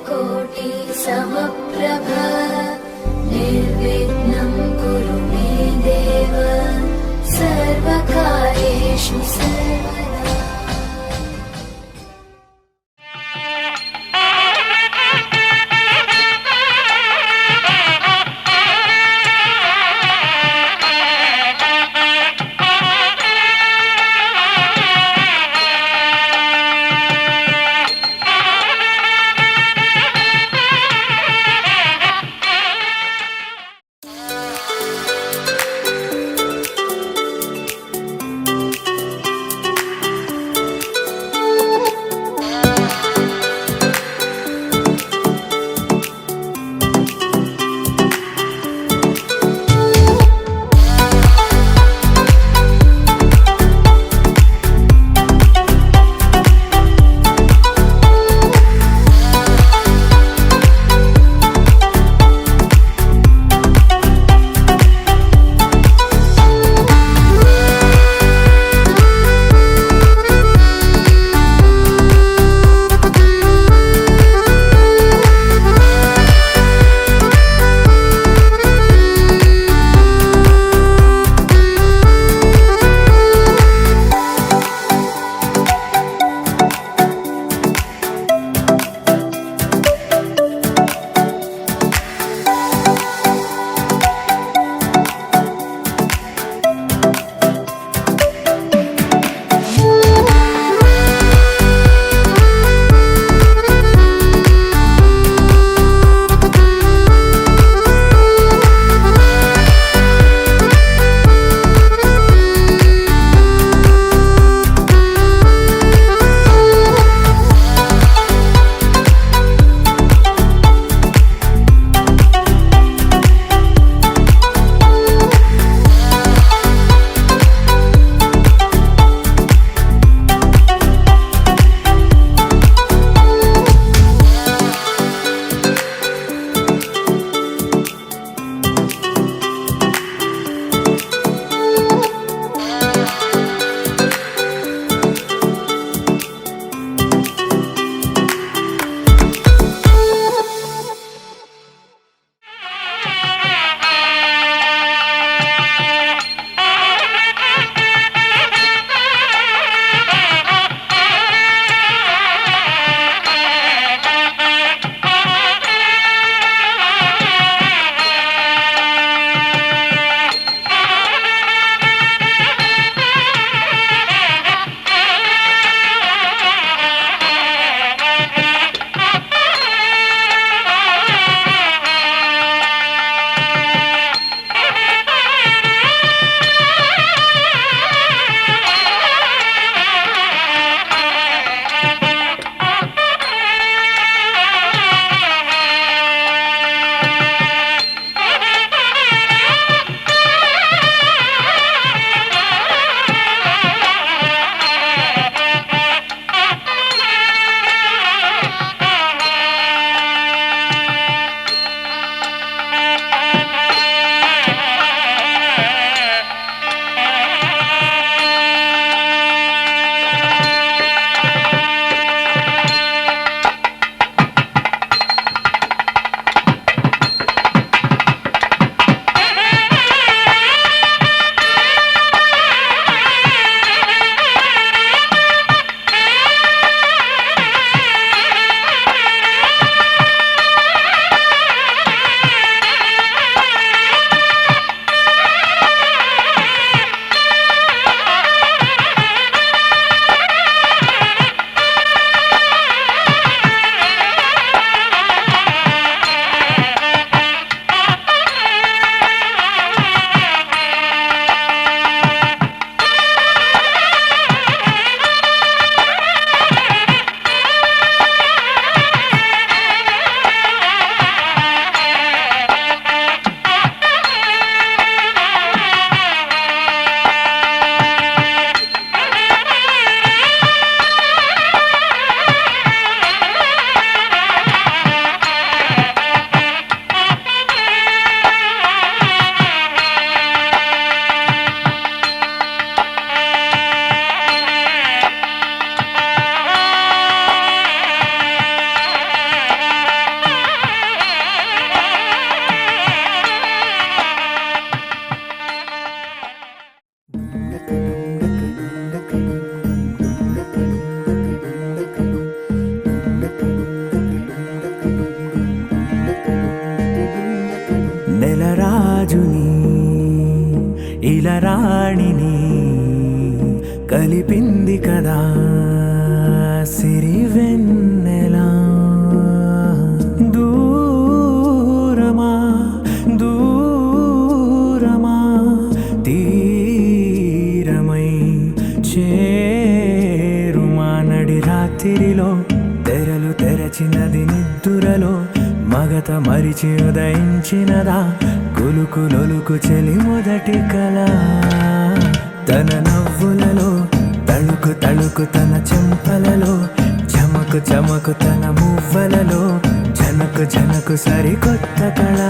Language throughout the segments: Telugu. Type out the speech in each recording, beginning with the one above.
कोटि समप्रभ निर्विघ्नं कुरु मे देव सर्वकार्येषु सर्वदा। రాణిని కలిపింది కదా సిరివెన్నెలా. దూరమా దూరమా తీరమై చేరుమా నడి రాత్రిలో తెరలు తెరచినది నిద్దురలో మగత మరిచి ఉదయించినదా కులుకులొలుకు చెలి మొదటి కళ. తన నవ్వులలో తళుకు తళుకు తన చెంపలలో చమకు చమకు తన మువ్వలలో జనకు జనకు సరికొత్త కళ.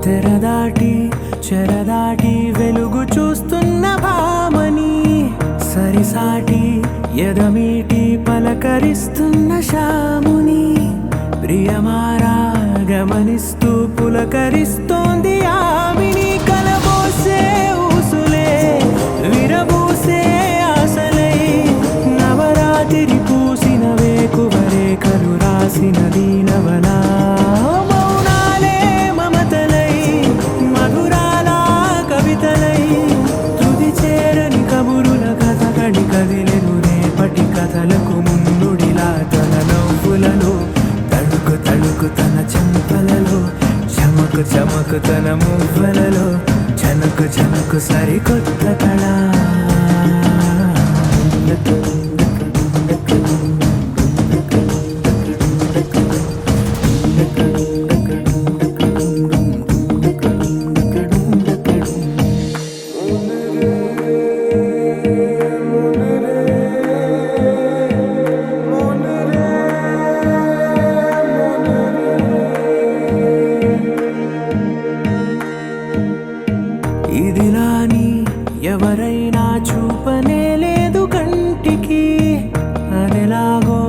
తెరదాటి చెరదాటి వెలుగు చూస్తున్న భామని సరిసాటి ఎదమీటి పలకరిస్తున్న శాముని ప్రియమారా గమనిస్తూ పులకరిస్తోంది ఆమిని. కలబోసే ఊసులే విరబూసే ఆశలై నవరాత్రి పూసిన వేకువరేఖలు రాసిన దీనవలా. కథలకు ముందుడిలా తన నవ్వులలో తడుకు తడుకు తన చెంపలలో చమకు చమకు తన మువ్వలలో జనకు జనకు సరికొత్త కళ. ఇదిలాని ఎవరైనా చూపనే లేదు కంటికి అదెలాగో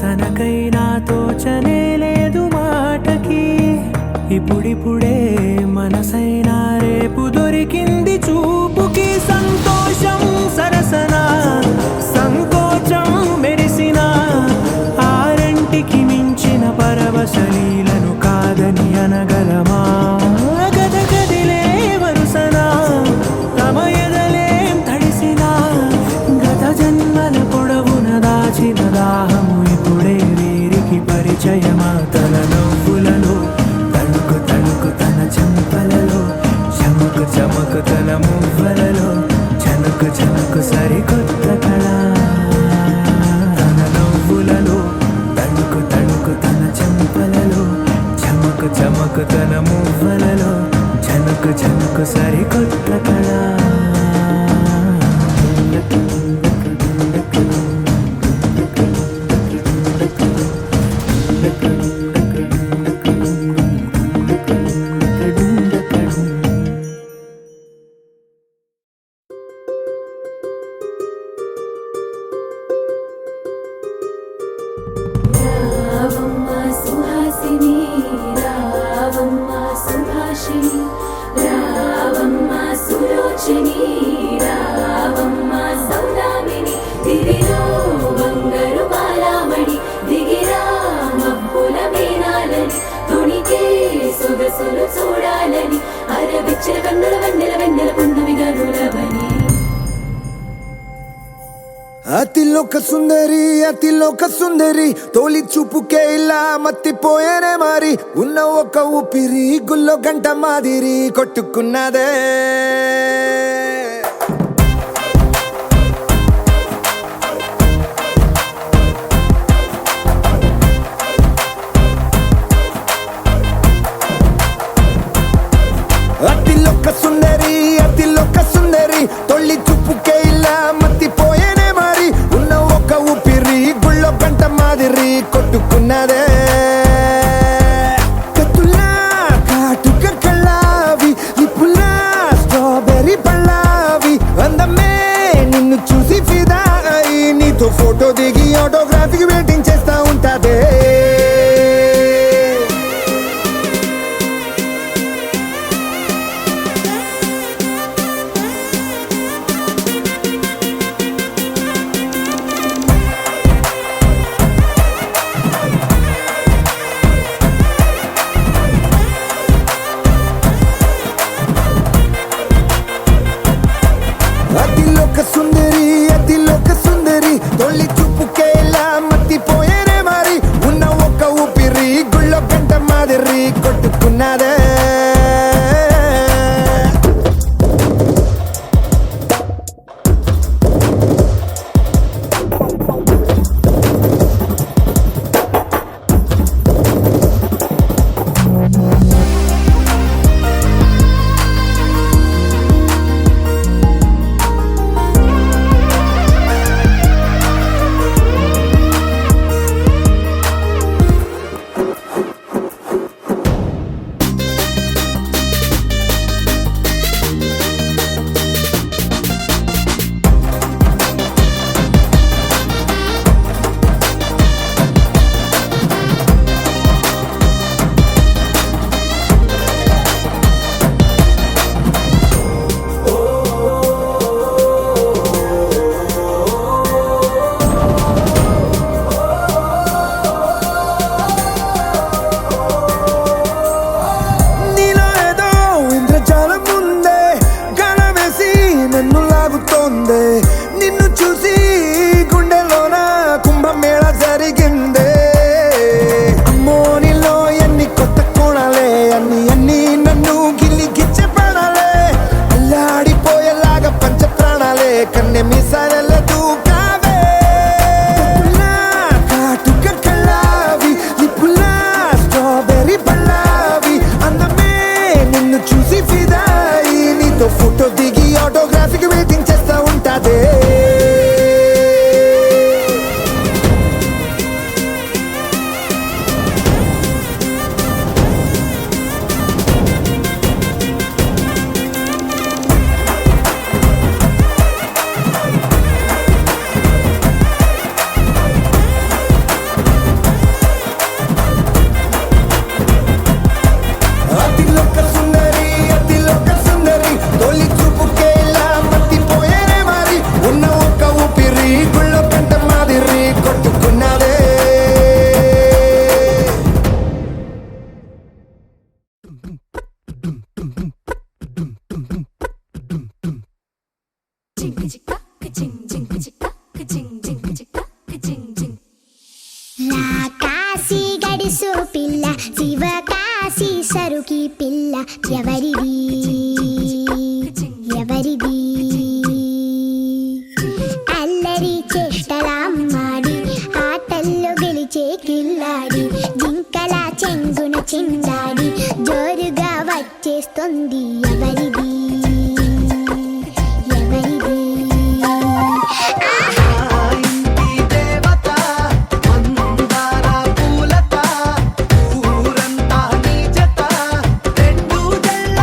తనకైనా తోచనే లేదు మాటకి. ఇప్పుడిప్పుడే మనసైనా రేపు దొరికింది చూపుకి. సంతోషం సరసన సంకోచం మెరిసిన ఆరంటికి మించిన పరవశలీలను కాదని అనగలమా. దాహము ఇప్పుడే వీరికి పరిచయమా. తన నవ్వులలో తణుకు తణుకు తన చెంపలలో చమకు చమకు తన మువ్వలలో జనకు జనకు సరికొత్త కళ. తన నవ్వులలో తణుకు తణుకు తన చెంపలలో చమకు చమకు తన మువ్వలలో జనకు జనకు సరికొత్త కళ. చూడాలని అరవిచ్చిన కన్నుల వెన్నెల వెన్నెల పున్నమిగా నులవని. అతిలోక సుందరి తోలి చూపుకే ఇలా మత్తిపోయేనే మారి ఉన్న ఒక ఊపిరి గుల్లో గంట మాదిరి కొట్టుకున్నదే. అతిలోక సుందరి తొలి ఫోటో దిగి ఆటోగ్రాఫీకి వెయిటింగ్ చేస్తా ఉంటాదే. అతిలోక సుందరి అతిలోక సుందరి తొలి చూపుకేలా మత్తిపోయేనే మరి ఉన్న ఒక్క ఊపిరి గుళ్ళో గంట మాదిరి కొట్టుకున్నదే. నిన్ను చూసి గుండెలోన కుంభమేళ జరిగిందే. అమ్మో నీలో ఎన్ని కొత్త కోణాలే అన్ని అన్ని నన్ను గిల్లి గిచ్చే ప్రాణాలే అల్లాడిపోయేలాగా పంచ ప్రాణాలే కన్నె మీసాల దూకావే. కాటుక కళ్ళావి నిప్పులా స్ట్రాబెర్రీ పళ్ళావి అందమే నిన్ను చూసి ఫిదాయి నీతో ఫోటో దిగి ఆటోగ్రాఫీకి వెయిటింగ్ చేస్తా ఉంటాదే. అతిలోక సుందరి అతిలోక సుందరి తొలి చూపుకేలా మత్తిపోయేనే మరి ఉన్న ఒక్క ఊపిరి గుళ్ళో గంట మాదిరి కొట్టుకున్నదే. జింగ్ జిక్క జింగ్ జింగ్ జిక్క జింగ్ జింగ్ జిక్క జింగ్ జింగ్. కాశీ గడిసు పిల్ల శివ కాశీ సరుకి పిల్ల ఎవరిది ఎవరిది అల్లరి చేష్టలామ్మాడి ఆటల్లో గెలిచే కిల్లాడి జింకల చెంగున చిందాడి జోరుగా వచ్చేస్తుంది ఎవరిది ఎవరిది ఊరంతా నీ జత రెండు జల్ల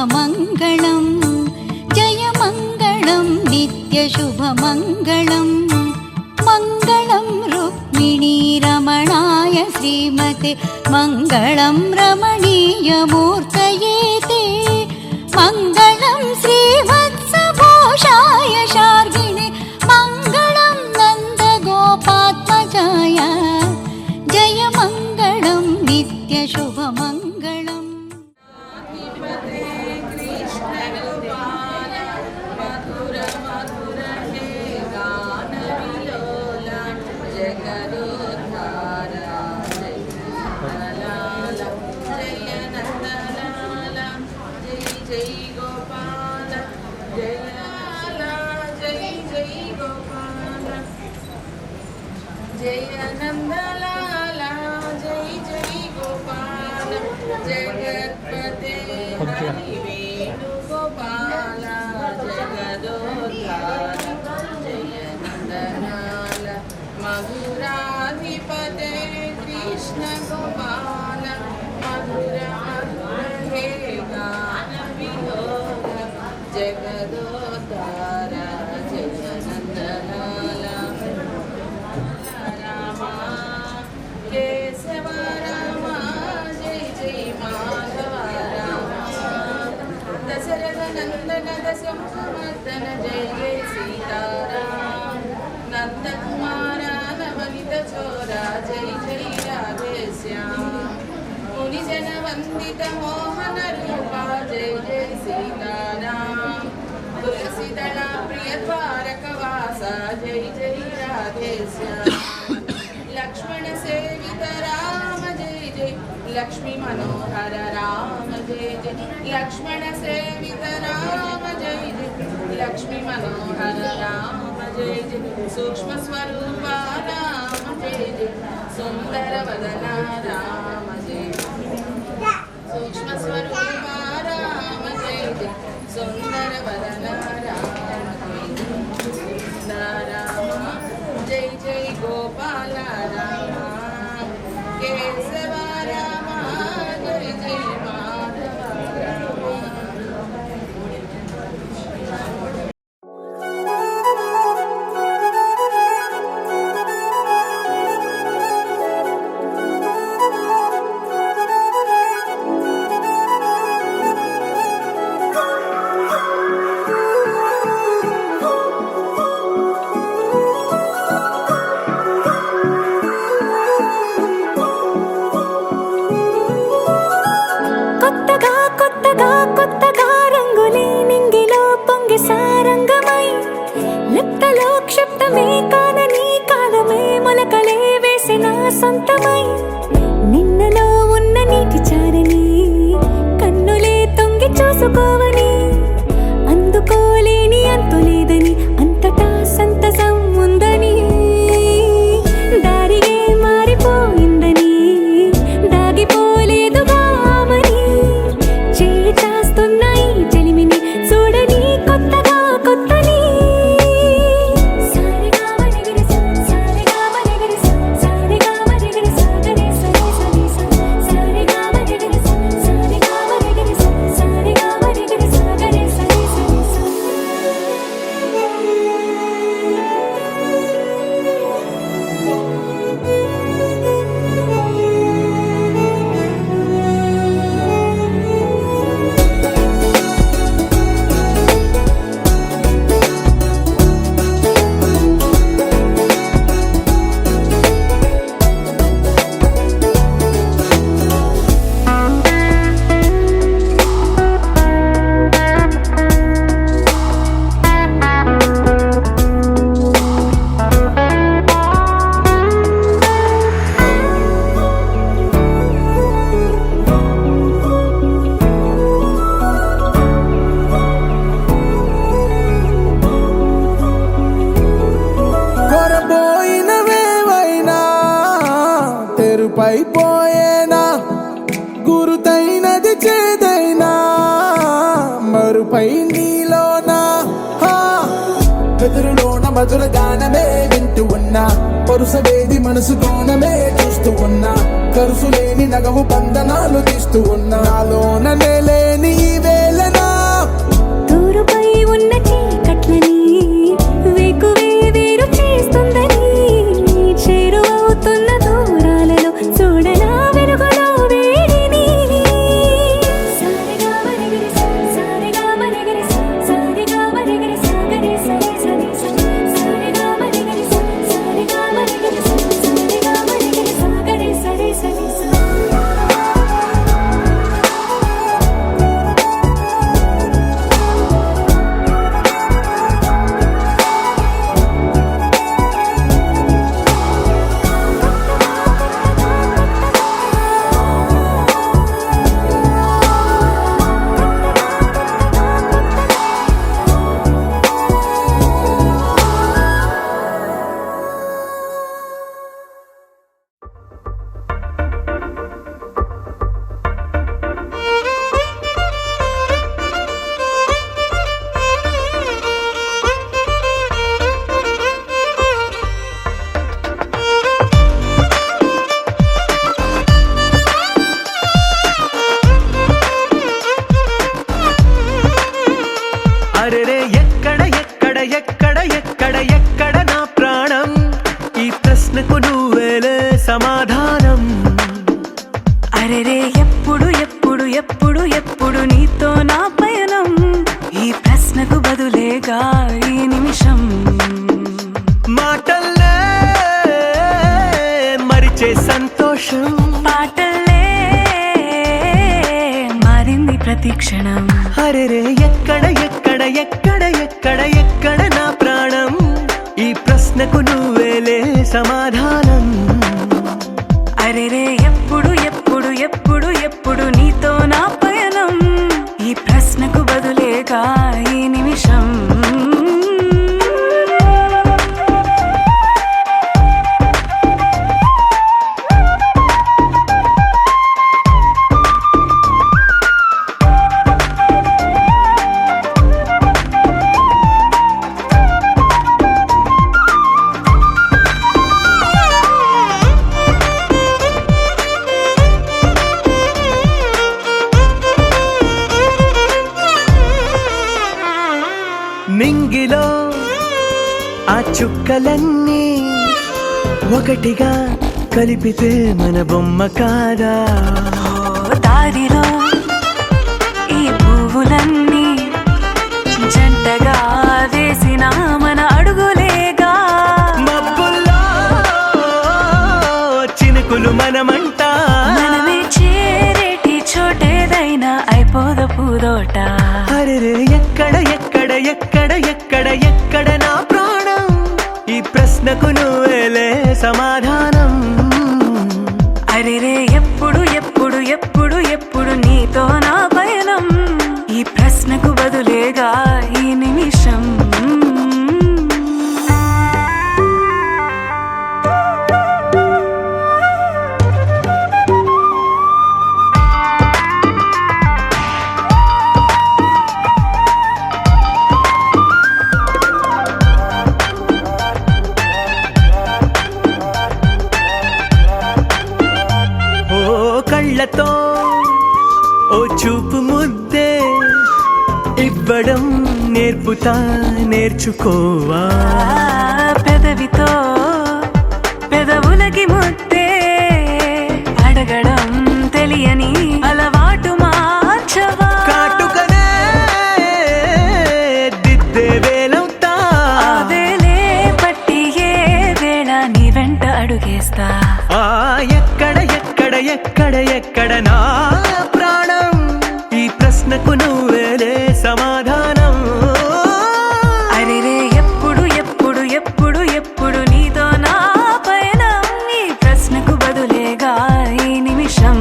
शुभमङ्गलम् जय मङ्गलं नित्यशुभमङ्गलम् मङ्गलं रुक्मिणी रमणाय श्रीमते मङ्गलं रमणीयमूर्तये ते मङ्गलं श्रीवत्सभूषाय शार्गिणे मङ्गलं नन्दगोपात्मजाय जय मङ्गलं नित्यशुभमङ्गलम् जय नंदलाल जय जय गोपाल जगत्पते हरि वेणुगोपाल जगदोद्धार जय नंदलाल मधुराधिपते कृष्ण गोपाल मधुरा हे गान विलोल जगदोद्धार जय नंदलाल केशव राम जय जय माधव राम दशरथ नंदन दशमुखमर्दन जय जय सीताराम नंदकुमार नवनीत चोरा जय जय राधे श्याम मुनिजन वंदित मोहन रूपा जय जय सीताराम तुलसीदल प्रिय द्वारक वासा जय जय राधे श्याम लक्ष्मण सेवित राम जय जय लक्ष्मी मनोहर राम जय जय लक्ष्मण सेवित राम जय जय लक्ष्मी मनोहर राम जय जय सूक्ष्म स्वरूप राम जय जय सुंदर वदना राम जय सूक्ष्म स्वरूप राम जय जय सुंदर वदना राम जय जय गोपाल राम केशव राम जय जय माधव राम నిన్నలో ఉన్న నీటి చారని కన్నులే తొంగి చూసుకోవని అందుకోలేని అంతు లేదని అంతటా సంతసం ఉందని దారిగే మారిపోయిందని దాగిపోలేదుగా ఆమని చేయి చాస్తున్నాయి చెలిమిని చూడని కొత్తగా కొత్తని పైపోయేనా గురుతైనది చేదైనా మరుపై నీలోనా వెదురులోన మధుర గానమే వింటూ ఉన్నా పరుసవేది మనసు కోణమే చూస్తూ ఉన్నా కరుసులేని నగవు బంధనాలు తీస్తూ ఉన్నా నాలోన లేని ఈ వేళన అరెరే ఎక్కడ ఎక్కడ ఎక్కడ ఎక్కడ ఎక్కడ నా ప్రాణం, ఈ ప్రశ్నకు నువ్వేలే సమాధానం. అరెరే ఎప్పుడు ఎప్పుడు ఎప్పుడు ఎప్పుడు నీతో నా పయనం, ఈ ప్రశ్నకు బదులేగా ఈ నిమిషం. మాటల్లే మరిచే సంతోషం, పాటలే మారింది ప్రతి క్షణం. అరెరే ఎక్కడ ఎక్కడ ఎక్కడ ఎక్కడ ఎక్కడ నా ప్రాణం, ఈ ప్రశ్నకు నువ్వేలే సమాధానం. అరెరే ఎప్పుడు ఎప్పుడు ఎప్పుడు ఎప్పుడు నీతో నా పయనం, ఈ ప్రశ్నకు బదులేగా ఈ నిమిషం. నింగిలో ఆ చుక్కలన్నీ ఒకటిగా కలిపితే మన బొమ్మ కాదా. దారిలో ఈ పువ్వులన్నీ జంటగా వేసిన మన అడుగులేగా. మబ్బుల్లో చినుకులు మనమంట, మనమే చేరేటి చోటేదైనా అయిపోదు పూదోట. అరెరే ఎక్కడ ఎక్కడ ఎక్కడ ఎక్కడ ఎక్కడ నా ప్రాణం, ఈ ప్రశ్నకు నువ్వేలే సమాధానం. అరెరే ఎప్పుడు ఎప్పుడు ఎప్పుడు ఎప్పుడు నీతో నా పయనం, ఈ ప్రశ్నకు బదులేగా ఈ నిమిషం. కళ్ళతో ఓ చూపు ముద్దే ఇవ్వడం నేర్పుతా, నేర్చుకోవా. పెదవితో పెదవులకి ముద్దే అడగడం తెలియని అలవాటు మార్చవా. కాటుకనే దిద్దే వేలవుతా, వేలే పట్టి ఏ వేళ నీ వెంట అడుగేస్తా. ఎక్కడ ఎక్కడ ఎక్కడ ఎక్కడ నా ప్రాణం, ఈ ప్రశ్నకు నువ్వేలే సమాధానం. అరెరే ఎప్పుడు ఎప్పుడు ఎప్పుడు ఎప్పుడు నీతో నా పయనం, ఈ ప్రశ్నకు బదులేగా ఈ నిమిషం.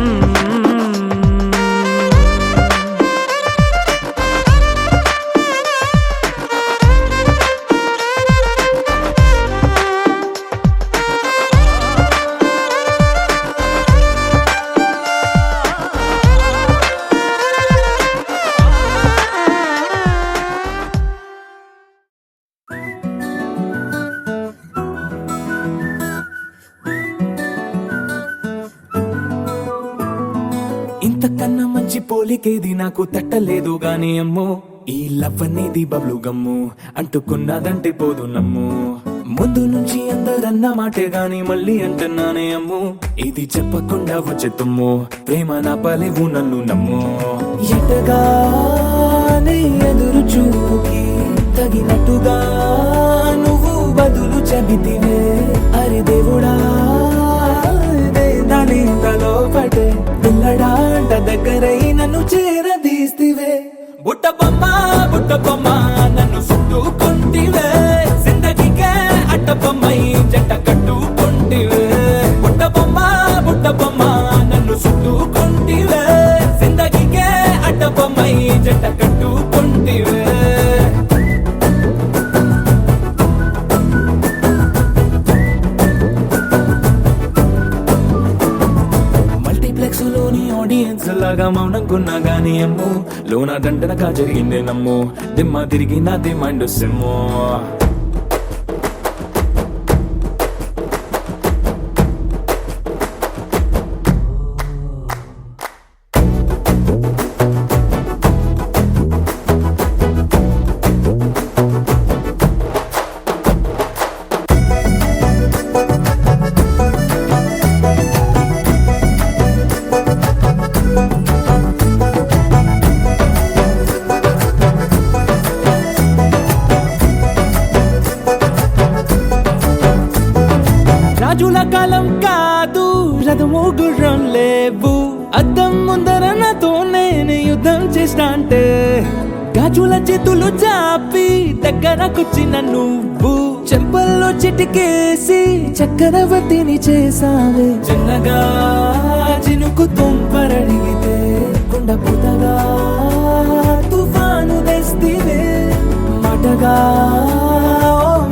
ఇంతకన్నా మంచి పోలికేది నాకు తట్టలేదు గాని అమ్మో, ఈ లవ్ అనేది బబ్లు గమ్ము అంటుకున్నదంటే పోదు నమ్ము. ముందు నుంచి అందరన్న మాటే గాని మళ్ళీ అంటున్నానే అమ్ము, ఇది చెప్పకుండా వచ్చే తుమ్ము, ప్రేమ నా పలేవు నన్ను నమ్ము. ఎటగానే ఎదురు చూకి తగినట్టుగా నువ్వు బదులు చెబితివే. అరే దేవుడా దానింతలో పడే పిల్లడాంట దగ్గరై నన్ను చేరదీస్తివే. బుట్ట బొమ్మ నన్ను చుట్టుకుంటివే, జిందగీకే అట్ట బొమ్మై జంట కట్టుకుంటివే. బుట్ట బొమ్మ నన్ను చుట్టుకుంటివే, జిందగీకే అట్ట బొమ్మై జంట కట్టుకుంటివే. ఆడియన్స్ లాగా మౌనంకున్నా గానీ అమ్ము, లోన దండనగా జరిగిందే నమ్ము, దిమ్మ తిరిగి నాది మైండ్ సిమ్ము. కాలం కాదు రథము గుర్రం లేవు అద్దం ముందర నాతో నేను యుద్ధం చేస్తా అంటే గాజుల చేతులు చాపి దగ్గరకొచ్చిన నువ్వు చెంపల్లో చిటికేసి చక్రవర్తిని చేసావే చిన్నగా చినుకు తుంపరడిగితే కుండ పుతగా తుఫాను తెస్తివే మాటగా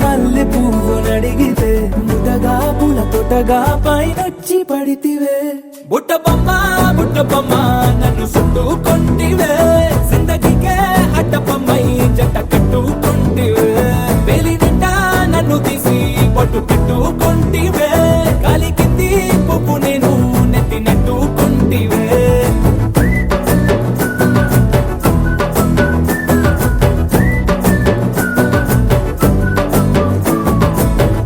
మల్లె పువ్వు నడిగితే ముదగా పూల తోటగా పైనొచ్చి పడితివే బుట్ట బొమ్మ నన్ను చుట్టుకొంటివే జిందగీకే అడ్డపమ్మై జంట కట్టుకుంటివే వేలి నిండా నన్ను తీసి పట్టు పెట్టుకుంటివే గాలి కింది పువ్వు నేను నెత్తి నెట్టుకుంటివే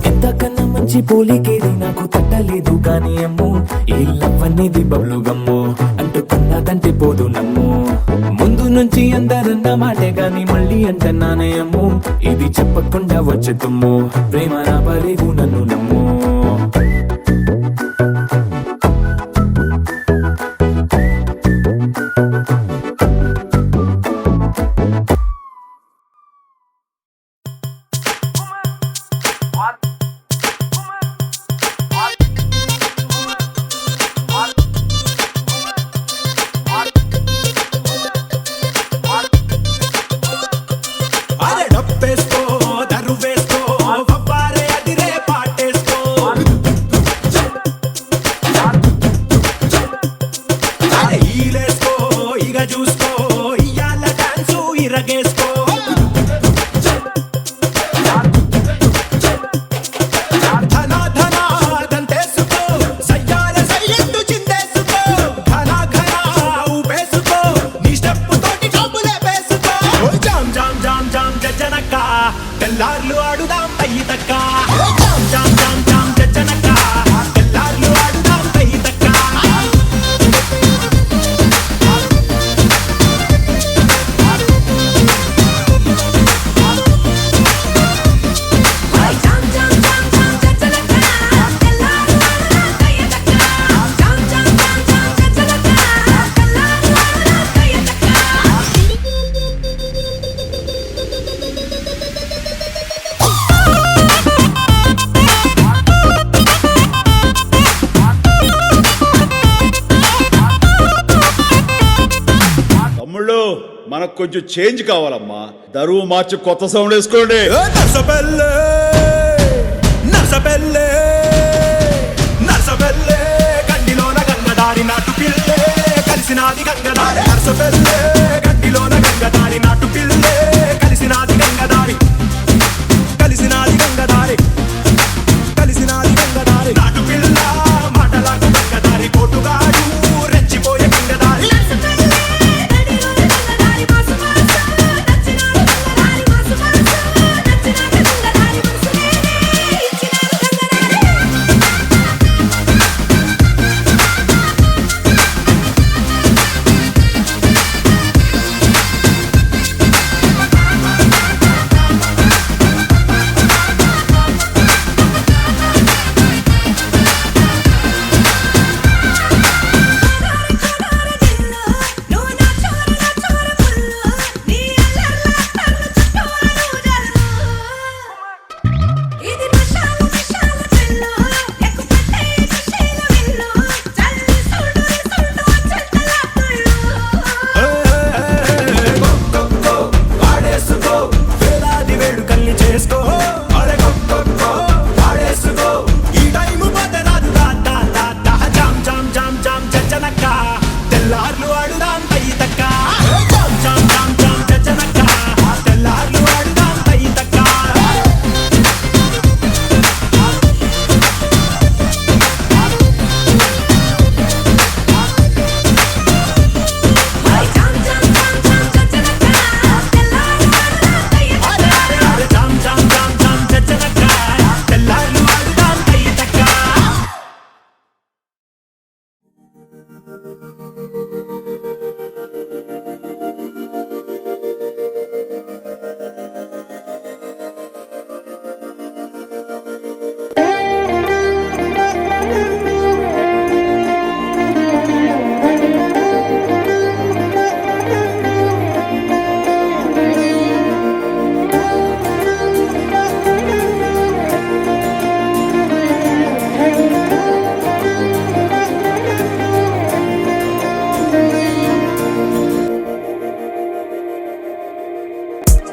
ఎంతకన్నా మంచి పోలికేది నాకు తట్టలేదు కానీ అమ్మో ఈ లవ్ అనేది బబ్లు గమ్ము అంటుకున్నదంటే పోదు నమ్ము ముందు నుంచి అందరన్న మాటే గాని మళ్ళీ అంటున్నానే అమ్ము ఇది చెప్పకుండా వచ్చే తుమ్ము ప్రేమ రాబలేవు నన్ను నమ్ము అరే డప్పేసుకో దరువేసుకో అవ్వారే అదిరే పాటేసుకో అరే ఈలేసుకో ఇగ చూసుకో ఇయ్యాల dance ఇరగేసుకో Dhana Dhana దంతేసుకో సయ్యాల సయ్యందు చిందేసుకో Ghana Ghana ఊపేసుకో నీ స్టెప్ తోటి కబులే వేసుకో జామ్ జామ్ జామ్ జామ్ జజ్జనక్క తెల్లార్లు ఆడుదాం తయ్యి తక్క జామ్ జామ్ జామ్ జామ్ జజ్జనక్క తెల్లార్లు ఆడుదాం తయ్యి తక్క తమ్ముళ్ళు మనకు కొంచెం చేంజ్ కావాలమ్మా దరువు మార్చి కొత్త సౌండ్ వేసుకోండి నర్సబెల్లే నర్సబెల్లే నర్సబెల్లే గడ్డిలోన గంగదారి నాటు పిల్లే కలిసినాది గంగదారి నర్సబెల్లే గడ్డిలోన గంగదారి నాటు పిల్లే కలిసినాది గంగదారి కలిసినాది గంగదారి కలిసినాది గంగదారి నాటు పిల్ల మాటలాకు గంగదారి కోటుగాడు రెచ్చిపోయే గంగదారి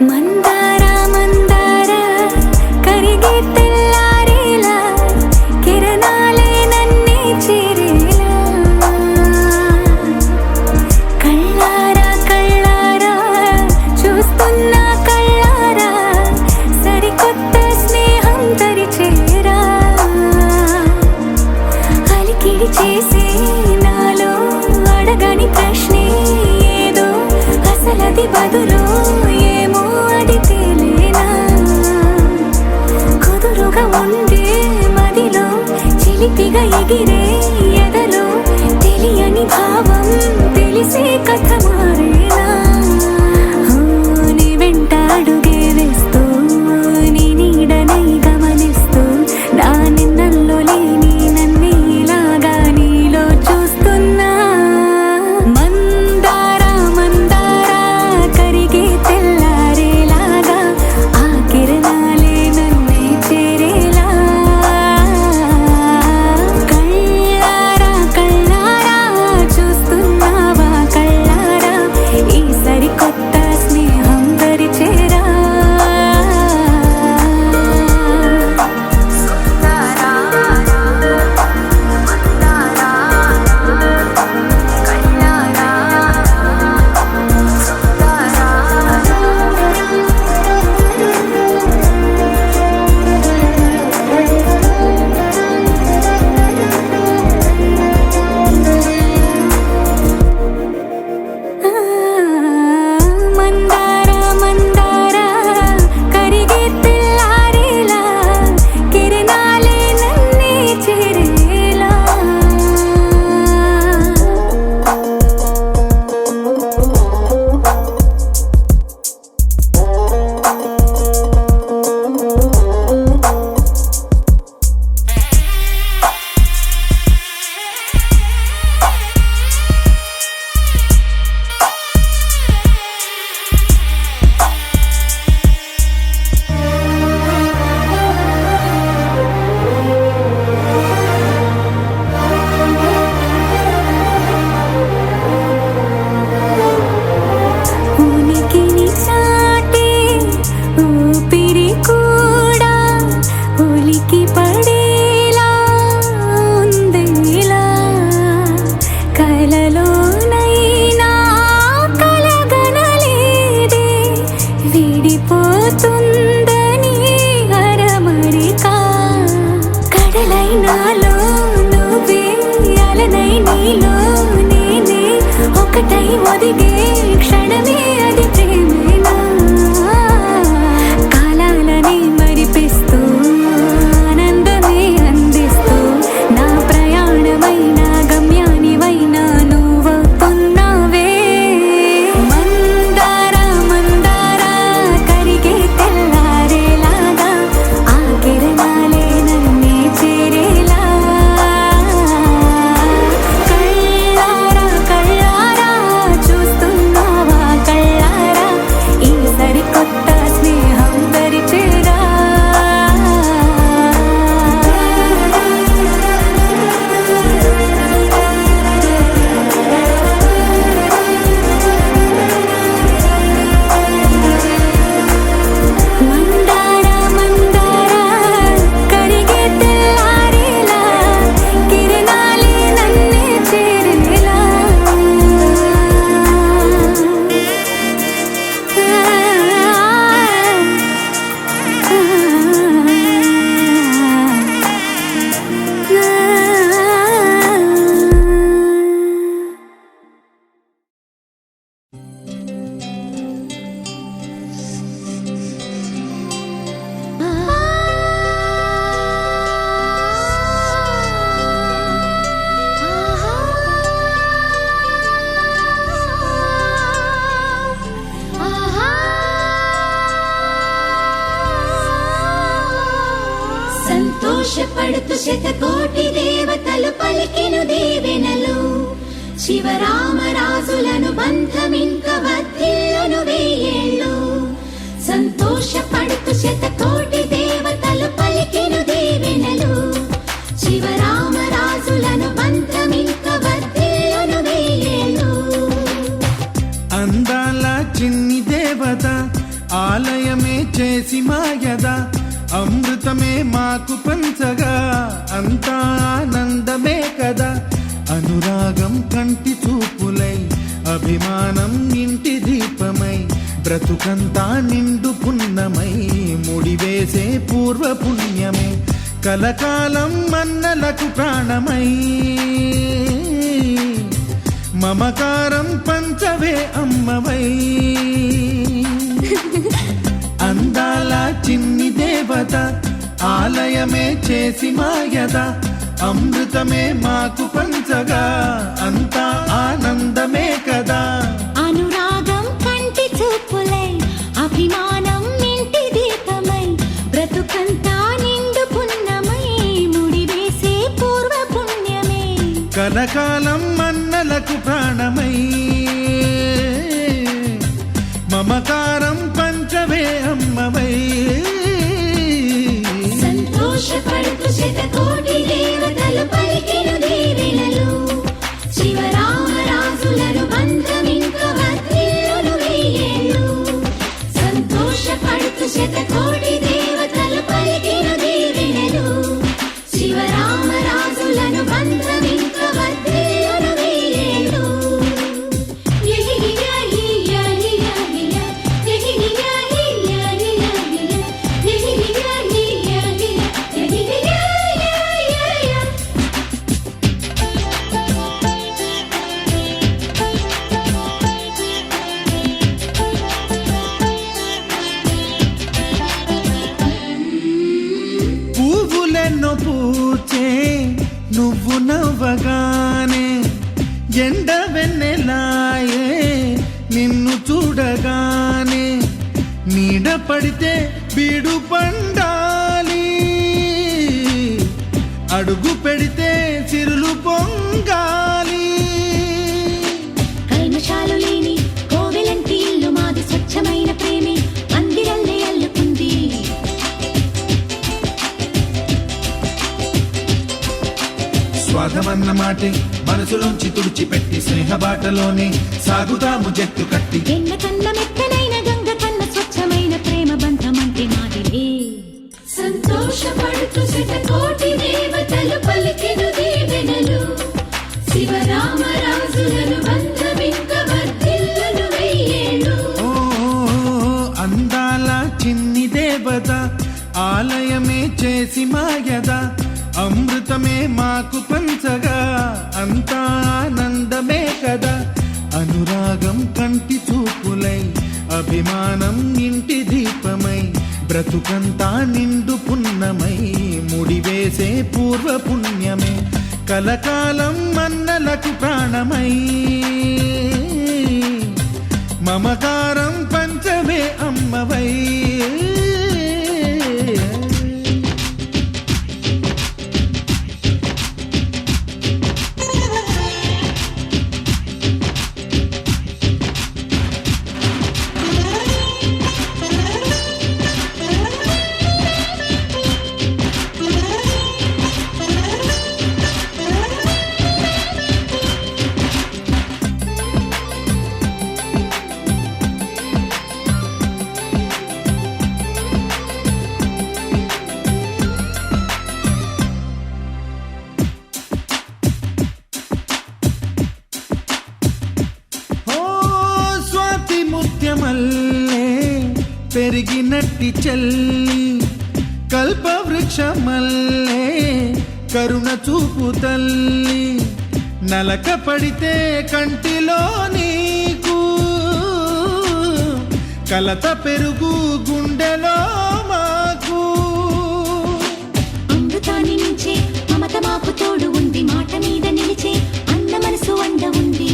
మందార మందార కరిగే తెల్లారేలా కిరణాలే నన్నే చేరేలా కళ్ళారా కళ్ళారా చూస్తున్నా కళ్ళారా సరికొత్త స్నేహం తరిచేరా అలికిడి చేసే నాలో అడగని ప్రశ్నే ఏదో అసలది బదులు ఏమో అది తేలేనా కుదురుగా ఉండే మదిలో చిలిపిగా ఎగిరే ఎదలో తెలియని భావం తెలిసే కథ మారేనా నీ వెంట అడుగే వేస్తూ నీ నీడనై గమనిస్తూ నా నిన్నల్లో లేని నన్నే ఇలాగా నీలో చూస్తున్నా మందార మందార కరిగే తెల్లారేలాగా ఆ కిరణాలే నన్నే చేరేలా కళ్ళారా కళ్ళారా చూస్తున్నావా కళ్ళారా ఈ సరికొత్త స్నేహం దరిచేరా మందార మందార కరిగే తెల్లారేలా కిరణాలే నన్నే చేరేలా ఉనికిని చాటే ఊపిరి కూడా ఉలికి పడేలా ఉందేలా కలలోనైనా కలగనలేదే విడిపోతుందని అరమరికా కడలైనాలో నువ్వే అలనై నీలో నేనే ఒకటై ఒదిగే క్షణమే అది ప్రేమేనా కాలాలని మరిపిస్తూ ఆనందమే అందిస్తూ నా ప్రయాణమైన గమ్యానివైనా నువ్వవుతున్నావే మందార మందార కరిగే తెల్లారేలాగా ఆ కిరణాలే నన్నే చేరేలా కళ్ళారా కళ్ళారా చూస్తున్నావా కళ్ళారా ఈ సరికొత్త స్నేహం దరిచేరా మందార మందార కరిగే తెల్లారేలా కిరణాలే నన్నే చేరేలా సంతోషపడుతు శతకోటి దేవతలు పలికెను దీవెనలు శివరామరాజులను బంధమింక వర్ధిల్లును వెయ్యేళ్ళు సంతోషపడుతు శతకోటి దేవతలు పలికెను దీవెనలు శివరామరాజులను బంధమింక వర్ధిల్లును వెయ్యేళ్ళు అందాల చిన్ని దేవత ఆల ఆలయమే చేసి మాయద అమృతమే మాకు పంచగా అంతా ఆనందమే కదా అనురాగం కంటి చూపులై అభిమానం ఇంటి దీపమై బ్రతుకంతా నిండు పున్నమై ముడివేసే పూర్వ పుణ్యమే కలకాలం మన్నలకు ప్రాణమై మమకారం పంచవే అమ్మవై అందాల చిన్ని దేవత ఆలయమే చేసి మాయద అమృతమే మాకు పంచగా అంతా ఆనందమే కదా అనురాగం కంటి చూపులై అభిమానం ఇంటి దీపమై బ్రతుకంతా నిండు పున్నమై ముడివేసే పూర్వ పుణ్యమే కలకాలం మన్నలకు ప్రాణమై మమకారం పంచవే అమ్మవై సంతోషపడుతూ శతకోటి దేవతలు పలికెను దీవెనలు శివరామరాజులను బంధమింక వర్ధిల్లును వెయ్యేళ్ళు సంతోషపడుతూ శతకోటి దేవతలు పలికెను దీవెనలు శివరామరాజులను బంధమింక వర్ధిల్లును వెయ్యేళ్ళు పువ్వులెన్నో పూచే నువ్వు నవ్వగానే ఎండ వెన్నెలాయే నిన్ను చూడగానే నీడ పడితే బీడు పండాలి అడుగు పెడితే చిరులు పొంగాలి కల్మషాలు లేని కోవెలంటి ఇల్లు మాది స్వచ్ఛమైన ప్రేమే మందిరల్లే అల్లుకుంది స్వాగమన్న మాటే మనసులోంచి తుడిచిపెట్టి స్నేహబాటలోనే సాగుదాము జట్టు కట్టి వెన్న కన్న మెత్తనైన గంగ కన్న స్వచ్ఛమైన ప్రేమ బంధమంటే మాదిరే సంతోషపడుతూ శతకోటి దేవతలు పలికెను దీవెనలు శివరామరాజులను బంధమింక వర్ధిల్లును వెయ్యేళ్ళు ఓ అందాల చిన్ని దేవత ఆలయమే చేసి మాయద అమృతమే మాకు పంచగా అంతా ఆనందమే కదా అనురాగం కంటి చూపులై అభిమానం ఇంటి దీపమై బ్రతుకంతా నిండు పున్నమై ముడివేసే పూర్వ పుణ్యమే కలకాలం మన్నలకు ప్రాణమై మమకారం పంచవే అమ్మవై పెరిగినట్టి చెల్లి కల్పవృక్షమల్లే కరుణ చూపు తల్లి నలక పడితే కంటిలో నీకు కలత పెరుగు గుండెలో మాకు అమృతాన్ని నుంచే మమత మాకు తోడు ఉంది మాట మీద నిలిచే అన్న మనసు అండ ఉంది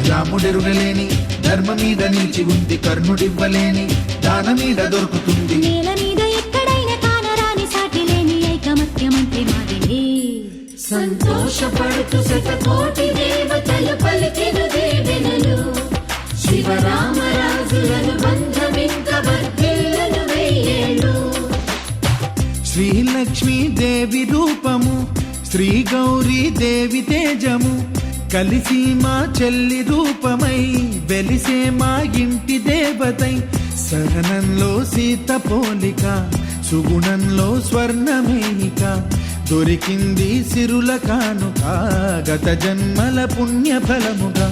రాముడెరుగలేని ధర్మ మీద నిలిచి ఉంది కర్ణుడివ్వలేని దాన మీద దొరుకుతుంది నేల మీద ఎక్కడైనా కానరాని సాటి లేని ఐకమత్యమంటే మాదిరే సంతోషపడుతూ శతకోటి దేవతలు పలికెను దీవెనలు శివరామరాజులను బంధమింక వర్ధిల్లును వెయ్యేళ్ళు శ్రీలక్ష్మీ దేవి రూపము శ్రీ గౌరీ దేవి తేజము కలిసి మా చెల్లి రూపమై వెలిసే మా ఇంటి దేవతై సహనంలో సీత పోలిక సుగుణంలో స్వర్ణమేనిక దొరికింది సిరుల కానుక గత జన్మల పుణ్య ఫలముగా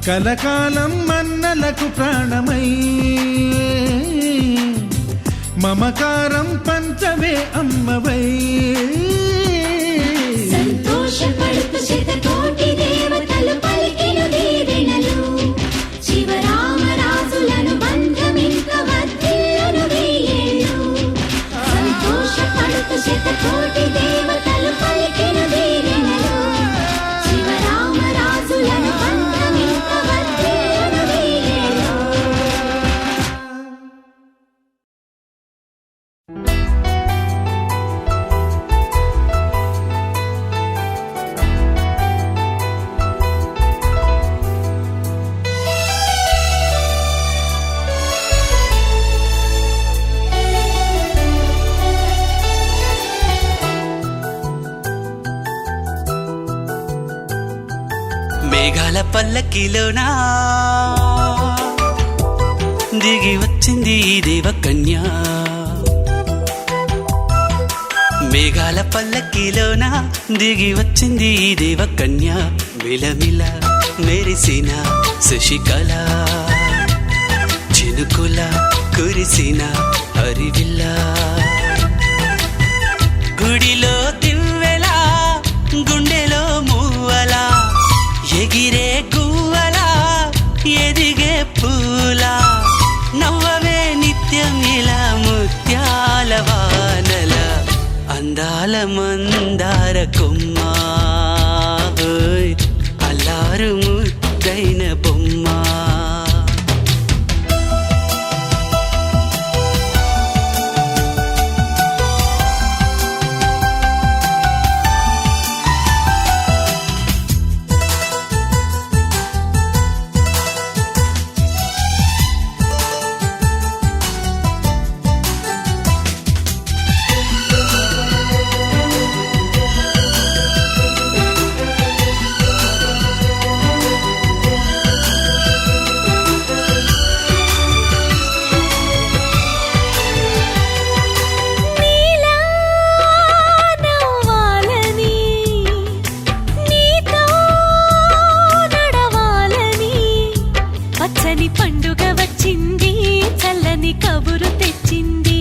కలకాలం మన్నలకు ప్రాణమై మమకారం పంచవే అమ్మవై సంతోషపడుతూ శతకోటి దేవతలు పలికిన దీవెనలు శివరామరాజులను బంధమింక వర్ధిల్లును వెయ్యేళ్ళు. సంతోషపడుతూ శతకోటి దేవతలు పలికిన దీవెనలు శివరామరాజులను బంధమింక వర్ధిల్లును వెయ్యేళ్ళు. మేఘాల పల్లకిలోనా దిగి వచ్చింది ఈ దేవకన్య మేఘాల పల్లకిలోనా దిగి వచ్చింది ఈ దేవకన్య మిలమిల మెరిసిన శశికళ చినుకుల కురిసిన హరివిల్ల గుడిలో దివ్వెలా గుండెలో మూవలా ఎగిరే గువ్వలా ఎదిగే పూలా నవ్వవే నిత్యం ఇలా ముత్యాల వానల అందాల మందార కొమ్మ అల్లారు ముద్దైన బొమ్మ పండుగ వచ్చింది చల్లని కబురు తెచ్చింది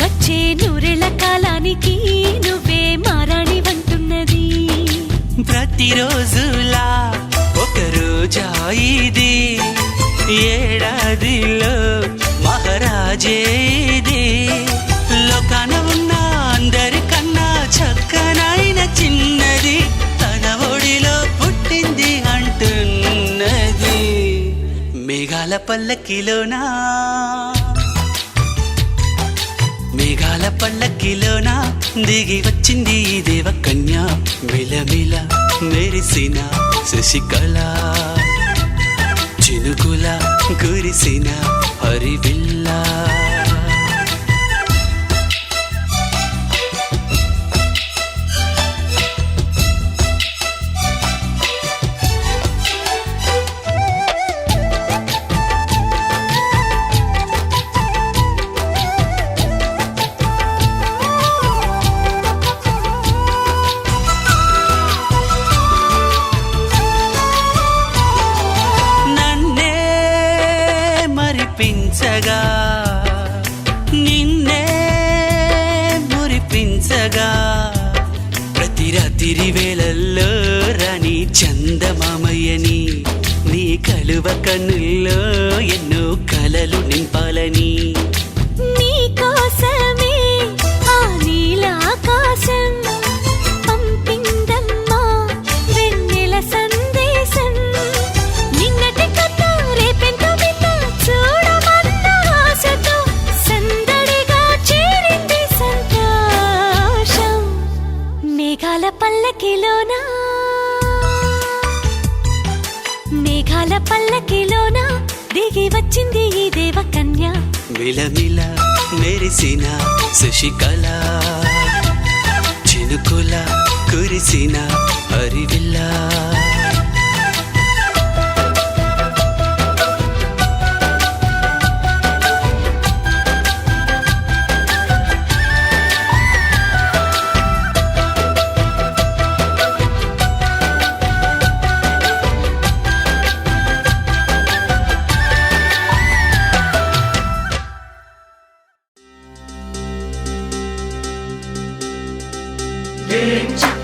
వచ్చే నూరెల కాలానికి నువ్వే మారాణి వంటున్నది ప్రతిరోజులా ఒక రోజా ఇది ఏడాదిలో మహారాజే ఇది లోకాన ఉన్న అందరికన్నా చక్కనైన చిన్నది తన ఒడిలో పుట్టింది అంటున్నది మేఘాల పల్లకిలోనా మేఘాల పల్లకిలోనా దిగి వచ్చింది ఈ దేవకన్య మిలమిల మెరిసిన శశికళ చినుకుల కురిసిన హరివిల్ల నిన్నే మురిపించగా ప్రతి రాత్రి వేళల్లో రాణి చందమామయ్యని నీ కలువ కన్నుల్లో ఎన్నో కలలు నింపాలని నీ కోసమే ఆ నీలాకాశం పంపిందమ్మా వెన్నెల సందేశం నిన్నటి కథ రేపెంతో బిడ్డ చూడమన్న ఆశతో సందడిగా చేరింది సంతోషం మేఘాల పల్లకిలోనా మేఘాల పల్లకిలోనా దిగి వచ్చింది ఈ దేవకన్య మిలమిల మెరిసిన శశికళ చినుకుల కురిసిన హరివిల్ల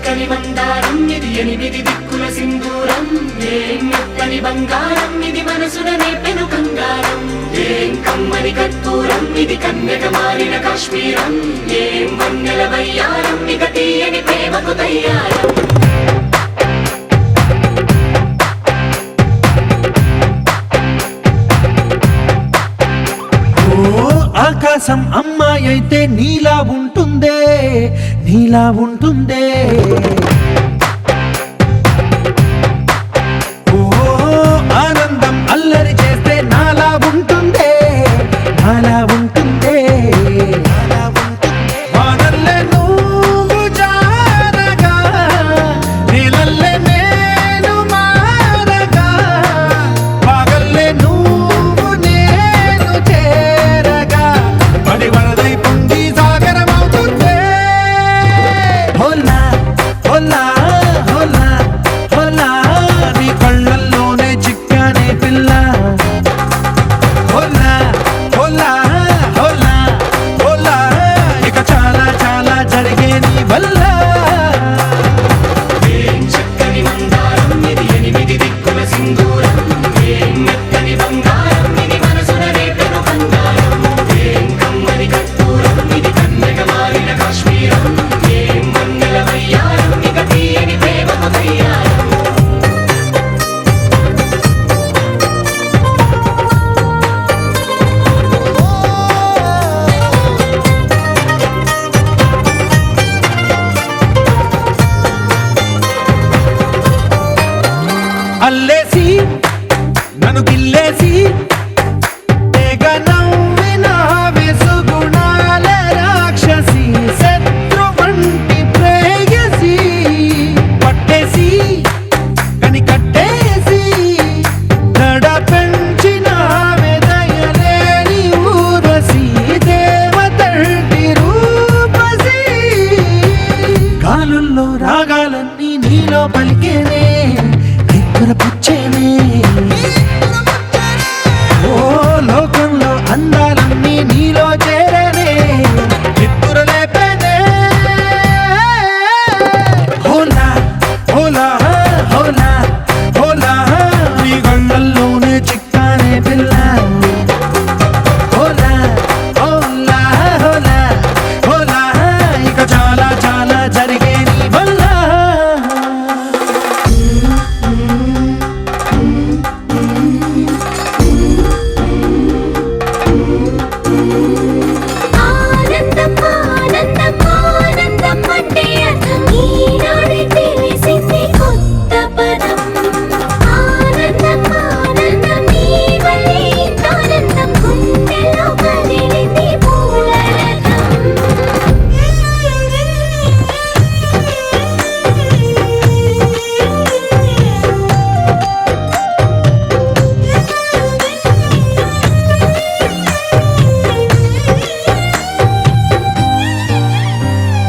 చక్కని మందారం ఇది ఎనిమిది దిక్కుల సింధూరం ఏం మెత్తని బంగారం ఇది మనసున నేపెను కంగారం ఏం కమ్మని కర్పూరం ఇది కన్యక మారిన కాశ్మీరం ఏం వన్నెల వయ్యారం ఇక తీయని ప్రేమకు తయ్యారం ఆకాశం అమ్మాయి అయితే నీలా ఉంటుందే నీలా ఉంటుందే ఓ ఆనందం అల్లరి చేస్తే నాలా ఉంటుందే నాలా ఉంటుందే వానల్లే నువ్వు జారగా నీలల్లే నేను మారగా పగల్లే నువ్వు నేను చేరగా పడి వరదై పొంగి సాగరమవుతుందే హోలా హోలా హోలా హోలా నీ కళ్ళల్లోనే చిక్కానే పిల్ల హోలా హోలా హోలా హోలా ఇక చాలా చాలా జరిగే నీ వల్ల ఏం చక్కని మందారం ఇది ఎనిమిది దిక్కుల సింధూరం ఏం మెత్తని బంగారం ఇది మనసున రేపెను బంగారం ఏం కమ్మని కర్పూరం ఇది కన్యక మారిన కాశ్మీరం ఏం వన్నెల వయ్యారం ఇక తీయని ప్రేమకు తయ్యారం అల్లేసి నన్ను గిల్లేసి తెగ నవ్విన వెసుగుణాల రాక్షసి శత్రు వంటి ప్రేయసి పట్టేసి కని కట్టేసి దడ పెంచిన వెదయలేని ఊరసి దేవతంటి రూపసి గాలుల్లో రాగాలన్నీ నీలో పలికేనే పుచ్చేనే ఓ లోకంలో అందాలన్నీ నీలో చేరనే నిత్తురు లేపేనే హోలా హోలా హోలా హోలా నీ గళ్ళల్లోనే చిక్కానే పిల్ల హోలా హోలా హోలా హోలా ఇక చాలా చాలా జరిగే నీ వల్ల ఆనందం ఆనందం ఆనందం అంటే అర్థం ఈనాడే తెలిసింది కొత్త పదం ఆనందం ఆనందం నీ వల్లే ఇంత ఆనందం గుండెలో కదిలింది పూల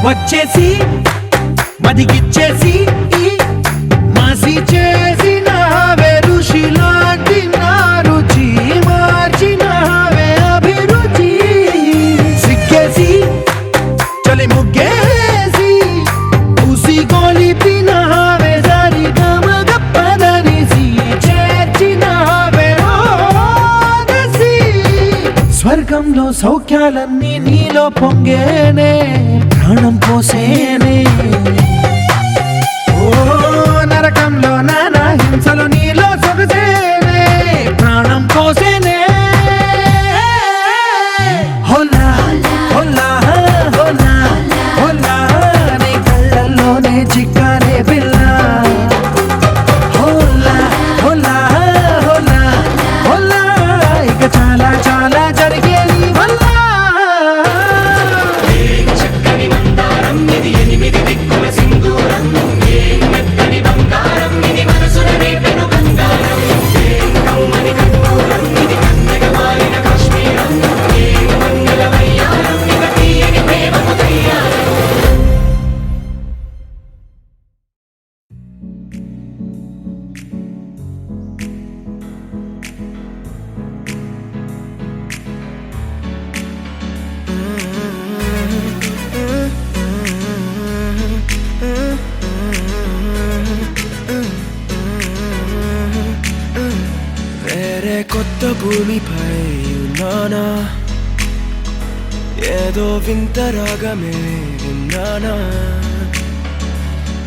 వచ్చేసి మదిగిచ్చేసి మాసి చేసినావే ఋషిలాంటి నా రుచి మార్చినావే అభిరుచి సిగ్గేసి చలి ముగ్గేసి ఉసి గొలిపినావే సరి గమగప్పదనిసి చేర్చినావే ఓదసి స్వర్గంలో సౌఖ్యాలన్నీ నీలో పొంగేనే ప్రాణం పోసేనే ఓ నరకంలో నానా హింసలు నీలో సొగసేనే ప్రాణం పోసేనే హోలా హోలా హోలా హోలా నీ కళ్ళల్లోనే చిక్కానే పిల్ల హోలా హోలా హోలా హోలా ఇక చాలా చాలా జరిగే నీ వల్ల చక్కని మందారం ఇది ఎనిమిది దిక్కుల సింధూరం ఏం మెత్తని బంగారం ఇది మనసు కొత్త భూమిపై ఉన్నానా ఏదో వింత రాగమే విన్నానా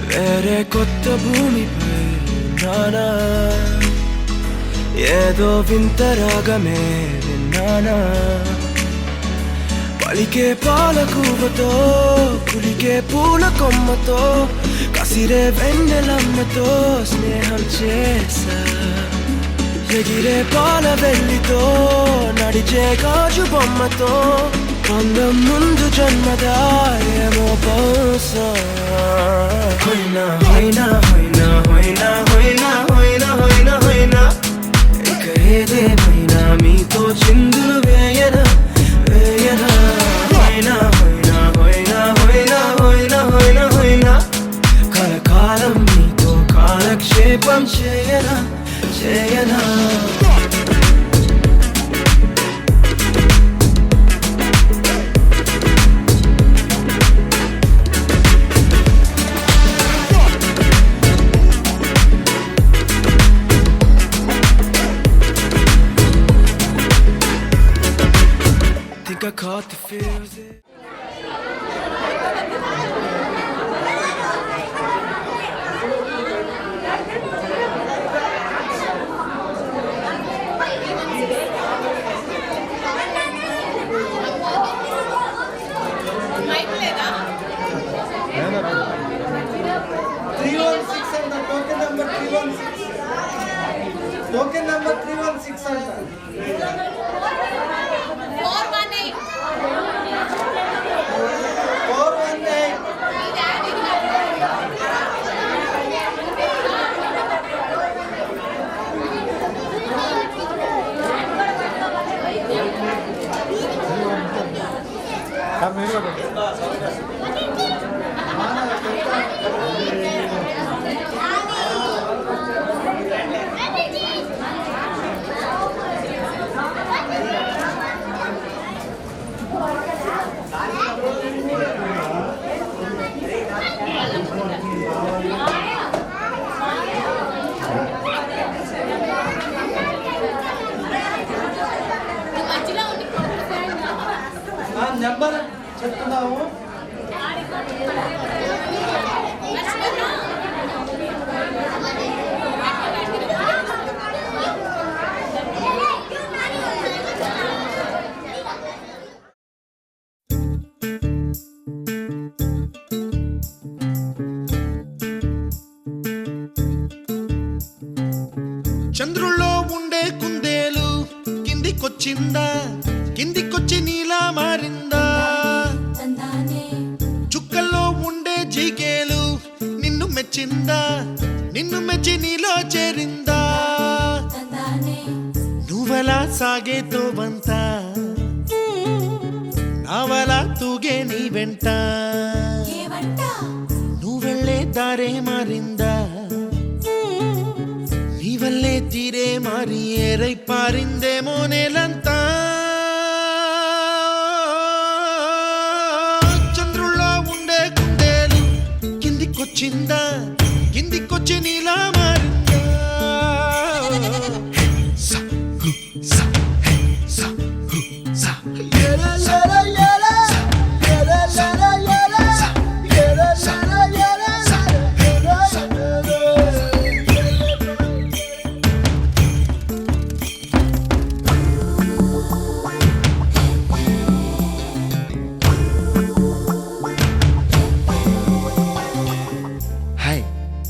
వేరే కొత్త భూమిపై ఉన్నానా ఏదో వింత రాగమే విన్నానా పలికే పాలకూవతో కులికే పూల కొమ్మతో కసిరే వెన్నెలమ్మతో స్నేహం చేసా ఎగిరే పాల వెళ్ళితో నడిచే గాజు బొమ్మతో అందం ముందు జన్మదా ఏమో బహుశా హోయినా హోయినా హోయినా హోయినా హోయినా హోయినా హోయినా హోయినా ఇక ఏదేమైనా మీతో చిందులు వేయనా వేయనా హోయినా హోయినా హోయినా హోయినా హోయినా హోయినా హోయినా కలకాలం మీతో కాలక్షేపం చేయనా చేయనా Think I caught the feels. Token number 316 number చెప్తున్నాము చంద్రుల్లో ఉండే కుందేలు కిందికొచ్చిందా కిందికొచ్చి నీలా మారిందా చుక్కల్లో ఉండే జీకేలు నిన్ను మెచ్చిందా నిన్ను మెచ్చి నీలో చేరిందా నువ్వలా సాగే తోవంత నావలా తూగే నీ వెంట నువ్వెళ్ళే దారే మారిందా నీవల్లే తీరే మారి ఏరై పారిందేమో నేలంతా చంద్రుల్లో ఉండే కుందేలు కిందికొచ్చిందా కిందికొచ్చి నీలా మారిందా సా హు సా హే సా హు సా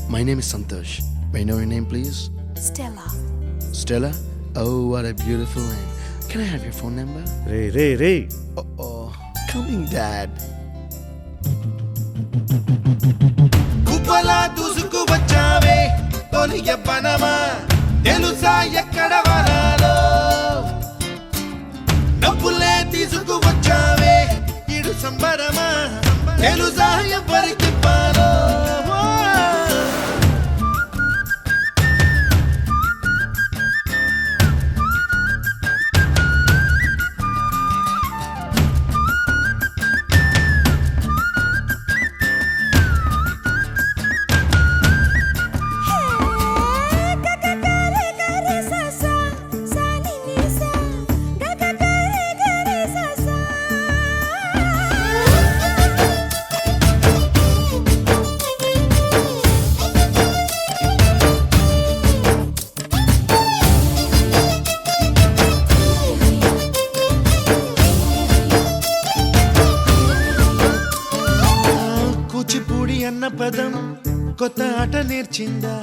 My name is Santosh. May I know your name, please? Stella. Stella? Oh, what a beautiful name. Can I have your phone number? Ray Uh-oh. Coming, Dad. కుప్పలా దూసుకు వచ్చావే తొలి యవ్వనమా తెలుసా ఎక్కడ వనాలో నవ్వులే తీసుకు వచ్చావే ఇడు సంబరమా తెలుసా ఎవరికి పాలో Sali అన్న పదం కొత్త ఆట నేర్చిందా